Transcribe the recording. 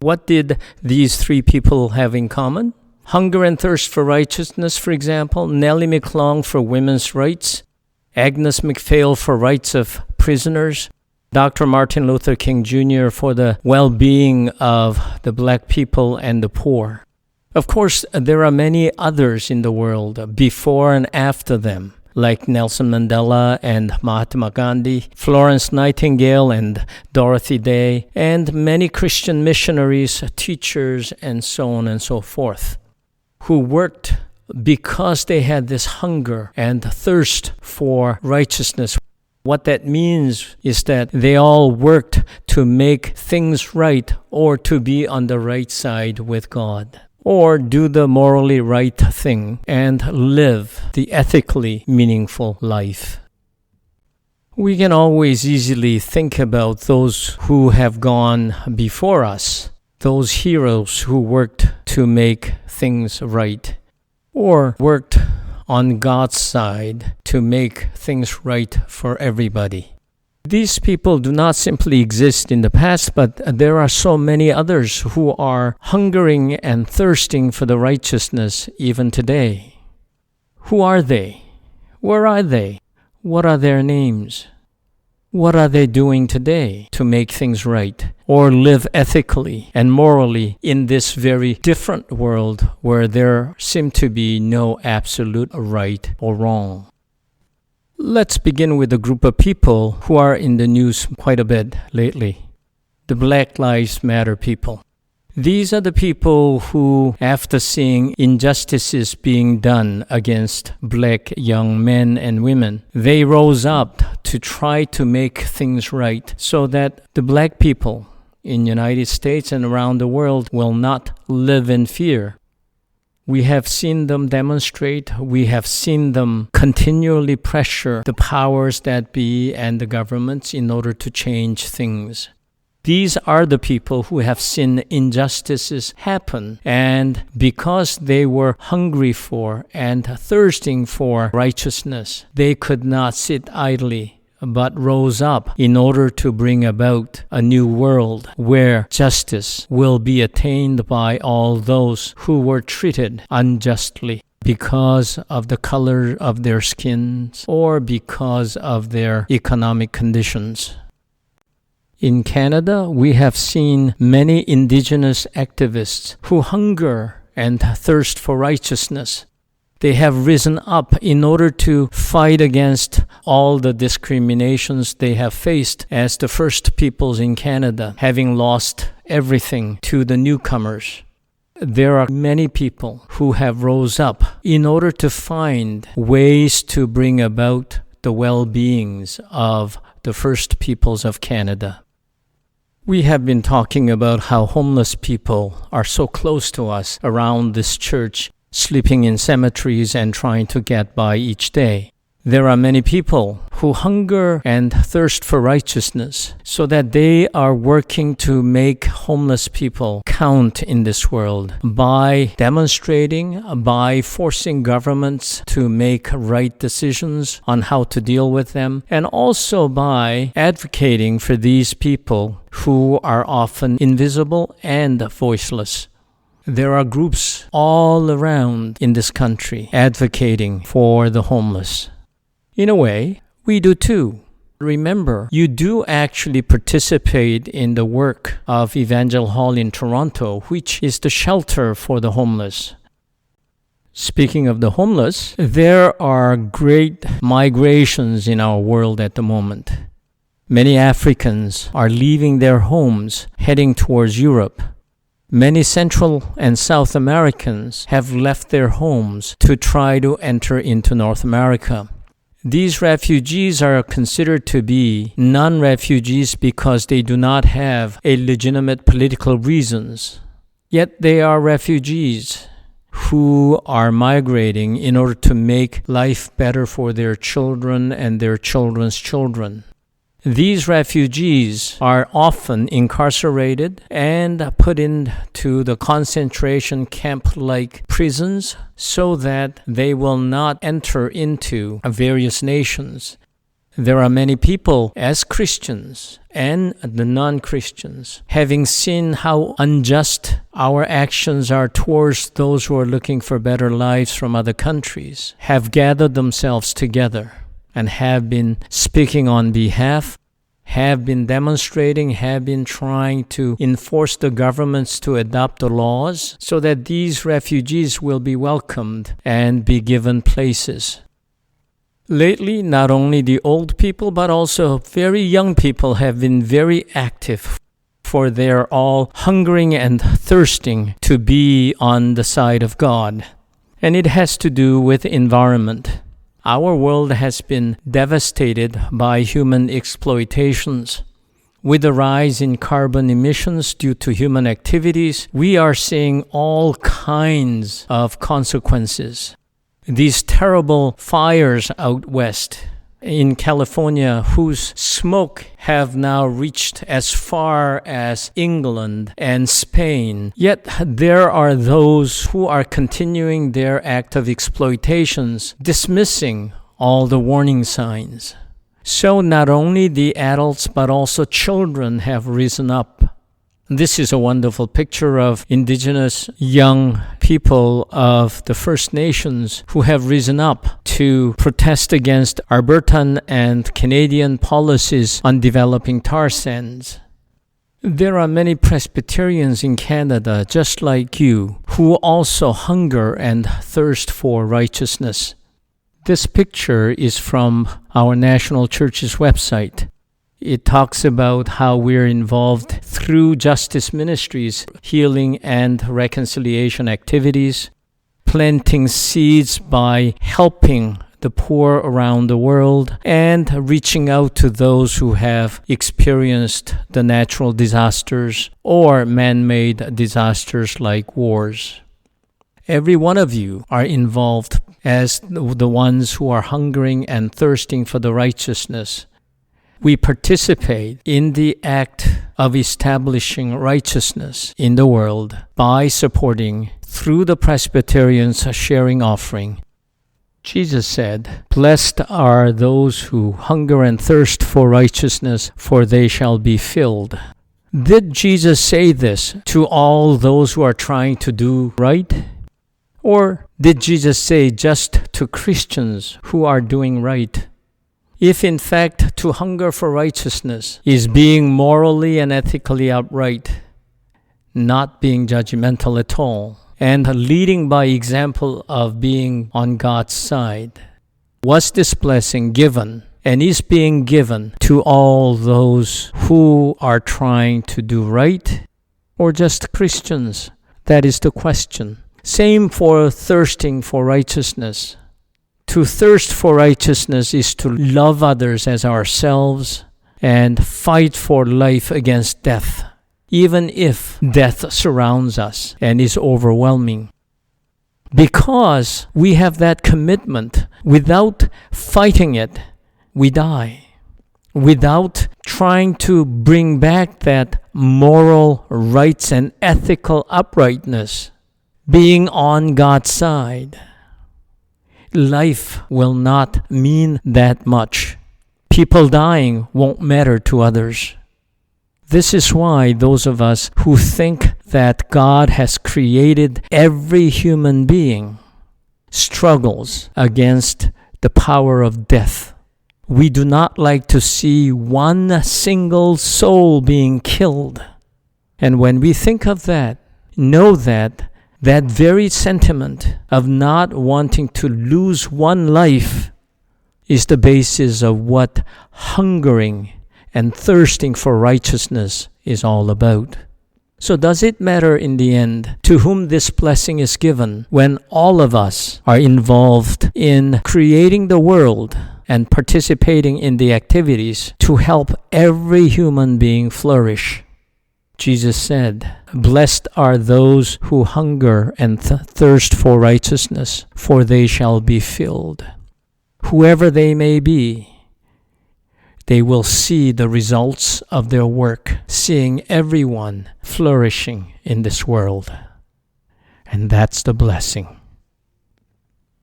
What did these three people have in common? Hunger and thirst for righteousness, for example, Nellie McClung for women's rights, Agnes McPhail for rights of prisoners, Dr. Martin Luther King Jr. for the well-being of the black people and the poor. Of course, there are many others in the world before and after them, like Nelson Mandela and Mahatma Gandhi, Florence Nightingale and Dorothy Day, and many Christian missionaries, teachers, and so on and so forth, who worked because they had this hunger and thirst for righteousness. What that means is that they all worked to make things right or to be on the right side with God, or do the morally right thing and live the ethically meaningful life. We can always easily think about those who have gone before us, those heroes who worked to make things right, or worked on God's side to make things right for everybody. These people do not simply exist in the past, but there are so many others who are hungering and thirsting for the righteousness even today. Who are they? Where are they? What are their names? What are they doing today to make things right or live ethically and morally in this very different world where there seem to be no absolute right or wrong? Let's begin with a group of people who are in the news quite a bit lately. The Black Lives Matter people. These are the people who, after seeing injustices being done against black young men and women, they rose up to try to make things right so that the black people in the United States and around the world will not live in fear. We have seen them demonstrate. We have seen them continually pressure the powers that be and the governments in order to change things. These are the people who have seen injustices happen, and because they were hungry for and thirsting for righteousness, they could not sit idly, but rose up in order to bring about a new world where justice will be attained by all those who were treated unjustly because of the color of their skins or because of their economic conditions. In Canada, we have seen many Indigenous activists who hunger and thirst for righteousness. They have risen up in order to fight against all the discriminations they have faced as the first peoples in Canada, having lost everything to the newcomers. There are many people who have rose up in order to find ways to bring about the well-beings of the first peoples of Canada. We have been talking about how homeless people are so close to us around this church, sleeping in cemeteries and trying to get by each day. There are many people who hunger and thirst for righteousness so that they are working to make homeless people count in this world by demonstrating, by forcing governments to make right decisions on how to deal with them, and also by advocating for these people who are often invisible and voiceless. There are groups all around in this country advocating for the homeless. In a way, we do too. Remember, you do actually participate in the work of Evangel Hall in Toronto, which is the shelter for the homeless. Speaking of the homeless, there are great migrations in our world at the moment. Many Africans are leaving their homes, heading towards Europe. Many Central and South Americans have left their homes to try to enter into North America. These refugees are considered to be non-refugees because they do not have a legitimate political reasons. Yet they are refugees who are migrating in order to make life better for their children and their children's children. These refugees are often incarcerated and put into the concentration camp-like prisons so that they will not enter into various nations. There are many people, as Christians and the non-Christians, having seen how unjust our actions are towards those who are looking for better lives from other countries, have gathered themselves together and have been speaking on behalf, have been demonstrating, have been trying to enforce the governments to adopt the laws so that these refugees will be welcomed and be given places. Lately, not only the old people, but also very young people have been very active, for they are all hungering and thirsting to be on the side of God. And it has to do with environment. Our world has been devastated by human exploitations. With the rise in carbon emissions due to human activities, we are seeing all kinds of consequences. These terrible fires out west in California, whose smoke have now reached as far as England and Spain. Yet there are those who are continuing their act of exploitations, dismissing all the warning signs. So not only the adults but also children have risen up. This is a wonderful picture of indigenous young people of the First Nations who have risen up to protest against Albertan and Canadian policies on developing tar sands. There are many Presbyterians in Canada, just like you, who also hunger and thirst for righteousness. This picture is from our National Church's website. It talks about how we're involved through justice ministries, healing and reconciliation activities, planting seeds by helping the poor around the world, and reaching out to those who have experienced the natural disasters or man-made disasters like wars. Every one of you are involved as the ones who are hungering and thirsting for the righteousness. We participate in the act of establishing righteousness in the world by supporting through the Presbyterians' sharing offering. Jesus said, "Blessed are those who hunger and thirst for righteousness, for they shall be filled." Did Jesus say this to all those who are trying to do right? Or did Jesus say just to Christians who are doing right? If in fact to hunger for righteousness is being morally and ethically upright, not being judgmental at all, and leading by example of being on God's side, was this blessing given and is being given to all those who are trying to do right, or just Christians? That is the question. Same for thirsting for righteousness. To thirst for righteousness is to love others as ourselves and fight for life against death, even if death surrounds us and is overwhelming. Because we have that commitment, without fighting it, we die. Without trying to bring back that moral rights and ethical uprightness, being on God's side, life will not mean that much. People dying won't matter to others. This is why those of us who think that God has created every human being struggles against the power of death. We do not like to see one single soul being killed. And when we think of that, know that that very sentiment of not wanting to lose one life is the basis of what hungering and thirsting for righteousness is all about. So does it matter in the end to whom this blessing is given when all of us are involved in creating the world and participating in the activities to help every human being flourish? Jesus said, "Blessed are those who hunger and thirst for righteousness, for they shall be filled." Whoever they may be, they will see the results of their work, seeing everyone flourishing in this world. And that's the blessing.